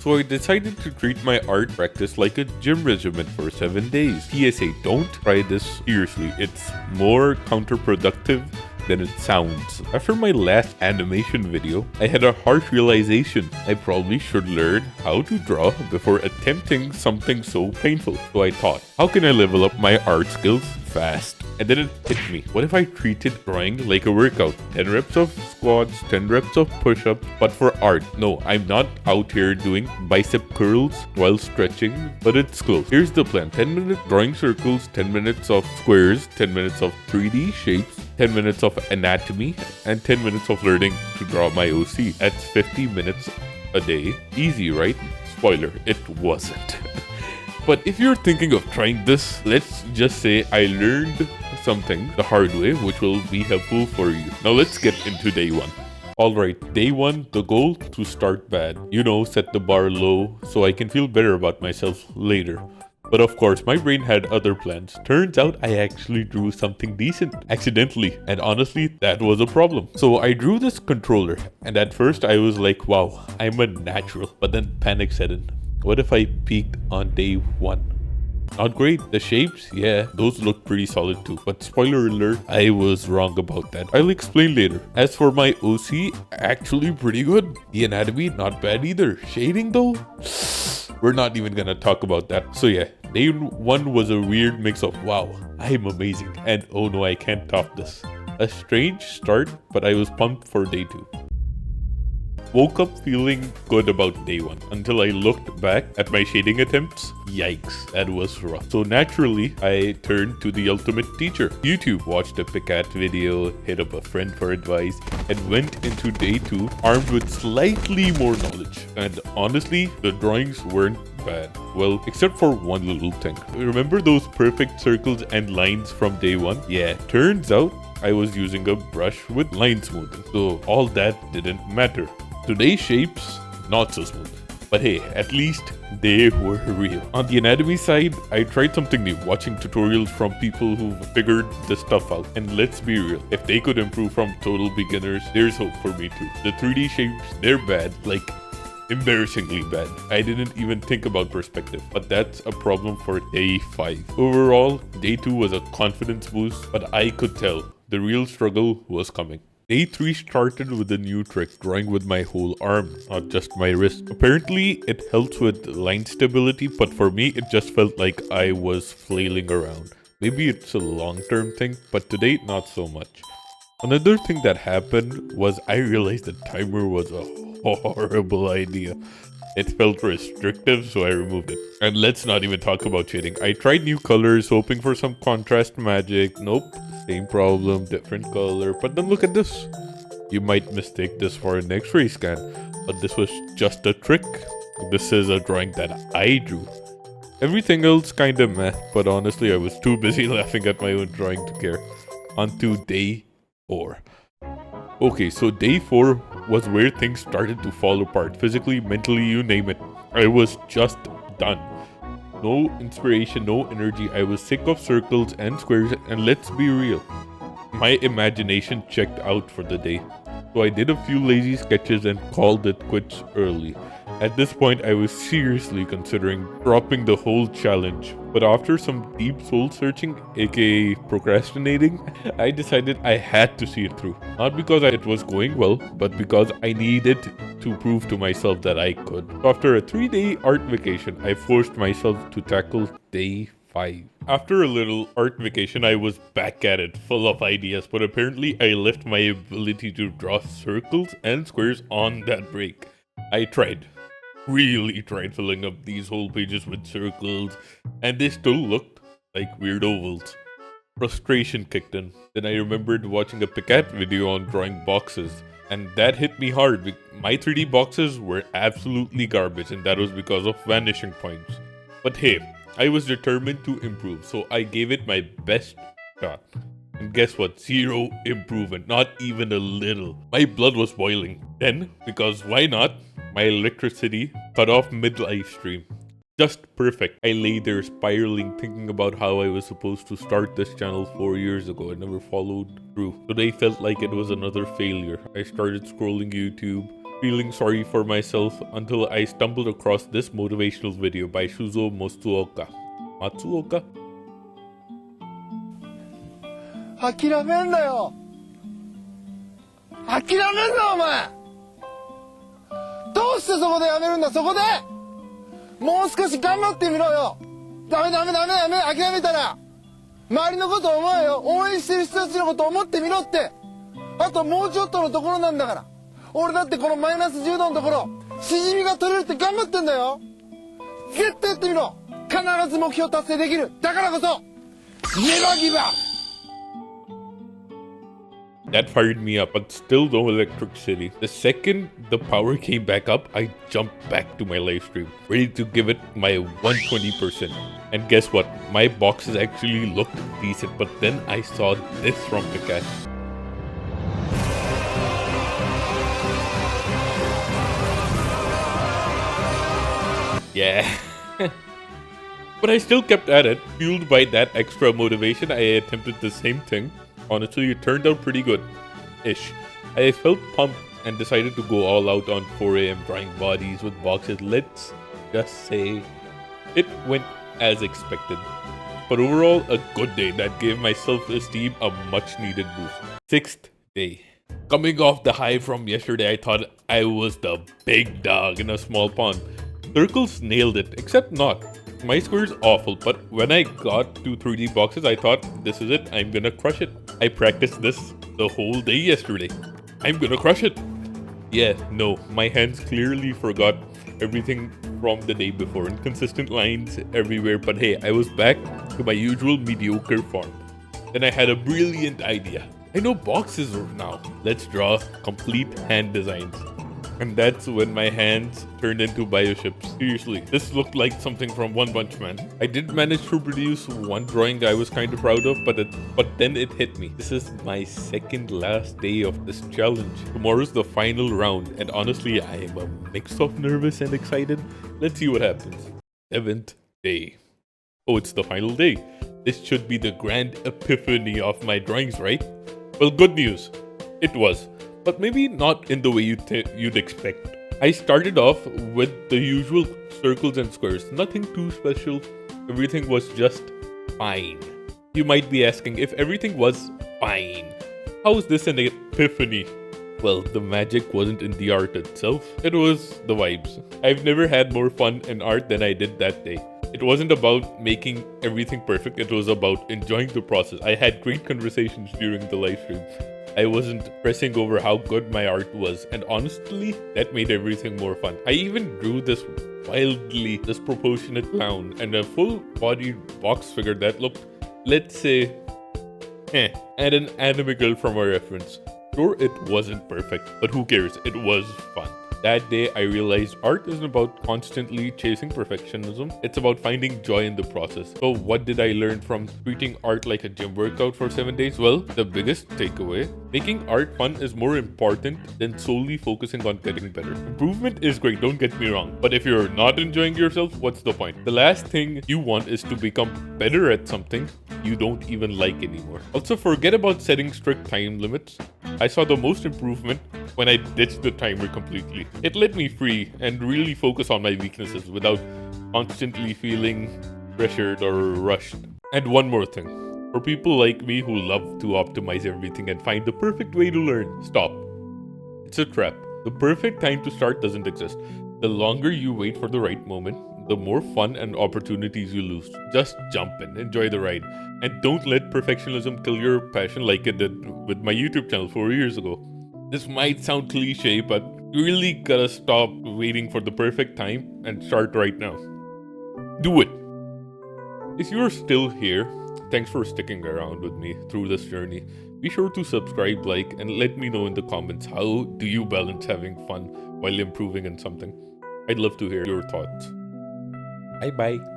So I decided to treat my art practice like a gym regimen for 7 days. PSA, don't try this seriously. It's more counterproductive than it sounds. After my last animation video, I had a harsh realization. I probably should learn how to draw before attempting something so painful. So I thought, how can I level up my art skills fast? And then it hit me. What if I treated drawing like a workout? 10 reps of squats, 10 reps of push-ups, but for art. No, I'm not out here doing bicep curls while stretching, but it's close. Here's the plan. 10 minutes drawing circles, 10 minutes of squares, 10 minutes of 3D shapes, 10 minutes of anatomy, and 10 minutes of learning to draw my OC. That's 50 minutes a day. Easy, right? Spoiler, it wasn't. But if you're thinking of trying this, let's just say I learned something the hard way, which will be helpful for you. Now let's get into day one. Alright, day one, the goal to start bad. Set the bar low so I can feel better about myself later. But of course, my brain had other plans. Turns out I actually drew something decent accidentally, and honestly, that was a problem. So I drew this controller, and at first I was like, wow, I'm a natural. But then panic set in. What if I peaked on day one? Not great. The shapes, yeah, those look pretty solid too. But spoiler alert, I was wrong about that. I'll explain later. As for my OC, actually pretty good. The anatomy, not bad either. Shading though? We're not even gonna talk about that. So yeah, day one was a weird mix of wow, I'm amazing, and oh no, I can't top this. A strange start, but I was pumped for day two. Woke up feeling good about day one until I looked back at my shading attempts. Yikes, that was rough. So naturally, I turned to the ultimate teacher. YouTube, watched a Picat video, hit up a friend for advice, and went into day two armed with slightly more knowledge. And honestly, the drawings weren't bad. Well, except for one little thing. Remember those perfect circles and lines from day one? Yeah, turns out I was using a brush with line smoothing. So all that didn't matter. Today's shapes, not so smooth. But hey, at least they were real. On the anatomy side, I tried something new, watching tutorials from people who figured this stuff out. And let's be real, if they could improve from total beginners, there's hope for me too. The 3D shapes, they're bad, like embarrassingly bad. I didn't even think about perspective, but that's a problem for day 5. Overall, day 2 was a confidence boost, but I could tell the real struggle was coming. Day 3 started with a new trick, drawing with my whole arm, not just my wrist. Apparently, it helps with line stability, but for me, it just felt like I was flailing around. Maybe it's a long-term thing, but today, not so much. Another thing that happened was I realized the timer was a horrible idea. It felt restrictive, so I removed it. And let's not even talk about shading. I tried new colors, hoping for some contrast magic. Nope. Same problem, different color. But then look at this. You might mistake this for an X-ray scan, but this was just a trick. This is a drawing that I drew. Everything else kinda meh, but honestly I was too busy laughing at my own drawing to care. On to day 4. Okay, so day 4 was where things started to fall apart. Physically, mentally, you name it. I was just done. No inspiration, no energy. I was sick of circles and squares, and let's be real, my imagination checked out for the day. So I did a few lazy sketches and called it quits early. At this point, I was seriously considering dropping the whole challenge. But after some deep soul searching, aka procrastinating, I decided I had to see it through. Not because it was going well, but because I needed to prove to myself that I could. After a 3-day art vacation, I forced myself to tackle day 5. After a little art vacation, I was back at it, full of ideas, but apparently I left my ability to draw circles and squares on that break. I really tried filling up these whole pages with circles, and they still looked like weird ovals. Frustration kicked in. Then I remembered watching a Picat video on drawing boxes, and that hit me hard. My 3D boxes were absolutely garbage, and that was because of vanishing points. But hey, I was determined to improve, so I gave it my best shot. And guess what? Zero improvement, not even a little. My blood was boiling. Then, because why not, my electricity cut off mid-live stream. Just perfect. I lay there spiraling, thinking about how I was supposed to start this channel 4 years ago. I never followed through. Today felt like it was another failure. I started scrolling YouTube, feeling sorry for myself until I stumbled across this motivational video by Shuzo Matsuoka? 諦めんなよ。諦めんなお前。どうしてそこでやめるんだ。そこでもう少し頑張ってみろよ。ダメ諦めたら周りのこと思えよ。応援してる人たちのこと思ってみろって。あともうちょっとのところなんだから。俺だってこのマイナス10度のところしじみが取れるって頑張ってんだよ。絶対やってみろ。必ず目標達成できる。だからこそネバーギブアップ。 That fired me up, but still no electricity. The second the power came back up, I jumped back to my live stream, ready to give it my 120%. And guess what? My boxes actually looked decent, but then I saw this from Pikachu. Yeah. But I still kept at it. Fueled by that extra motivation, I attempted the same thing. Honestly, it turned out pretty good-ish. I felt pumped and decided to go all out on 4 AM drawing bodies with boxes. Let's just say it went as expected. But overall, a good day that gave my self-esteem a much-needed boost. 6th day. Coming off the high from yesterday, I thought I was the big dog in a small pond. Circles nailed it, except not. My score is awful, but when I got to 3D boxes, I thought, this is it, I'm gonna crush it. I practiced this the whole day yesterday. I'm gonna crush it. Yeah, no, my hands clearly forgot everything from the day before. Inconsistent lines everywhere, but hey, I was back to my usual mediocre form. Then I had a brilliant idea. I know boxes now. Let's draw complete hand designs. And that's when my hands turned into bioships. Seriously, this looked like something from One Punch Man. I did manage to produce one drawing I was kind of proud of, but then it hit me. This is my second last day of this challenge. Tomorrow's the final round, and honestly, I am a mix of nervous and excited. Let's see what happens. 7th day. Oh, it's the final day. This should be the grand epiphany of my drawings, right? Well, good news. It was. But maybe not in the way you'd expect. I started off with the usual circles and squares. Nothing too special. Everything was just fine. You might be asking, if everything was fine, how is this an epiphany? Well, the magic wasn't in the art itself. It was the vibes. I've never had more fun in art than I did that day. It wasn't about making everything perfect. It was about enjoying the process. I had great conversations during the live stream. I wasn't pressing over how good my art was, and honestly, that made everything more fun. I even drew this wildly disproportionate clown and a full-bodied box figure that looked, let's say, and an anime girl from a reference. Sure, it wasn't perfect, but who cares? It was fun. That day, I realized art isn't about constantly chasing perfectionism. It's about finding joy in the process. So what did I learn from treating art like a gym workout for 7 days? Well, the biggest takeaway, making art fun is more important than solely focusing on getting better. Improvement is great, don't get me wrong. But if you're not enjoying yourself, what's the point? The last thing you want is to become better at something you don't even like anymore. Also, forget about setting strict time limits. I saw the most improvement when I ditched the timer completely. It let me free and really focus on my weaknesses without constantly feeling pressured or rushed. And one more thing. For people like me who love to optimize everything and find the perfect way to learn, stop. It's a trap. The perfect time to start doesn't exist. The longer you wait for the right moment, the more fun and opportunities you lose. Just jump in, enjoy the ride. And don't let perfectionism kill your passion like it did with my YouTube channel 4 years ago. This might sound cliche, but you really gotta stop waiting for the perfect time and start right now. Do it! If you're still here, thanks for sticking around with me through this journey. Be sure to subscribe, like, and let me know in the comments, how do you balance having fun while improving in something? I'd love to hear your thoughts. Bye bye.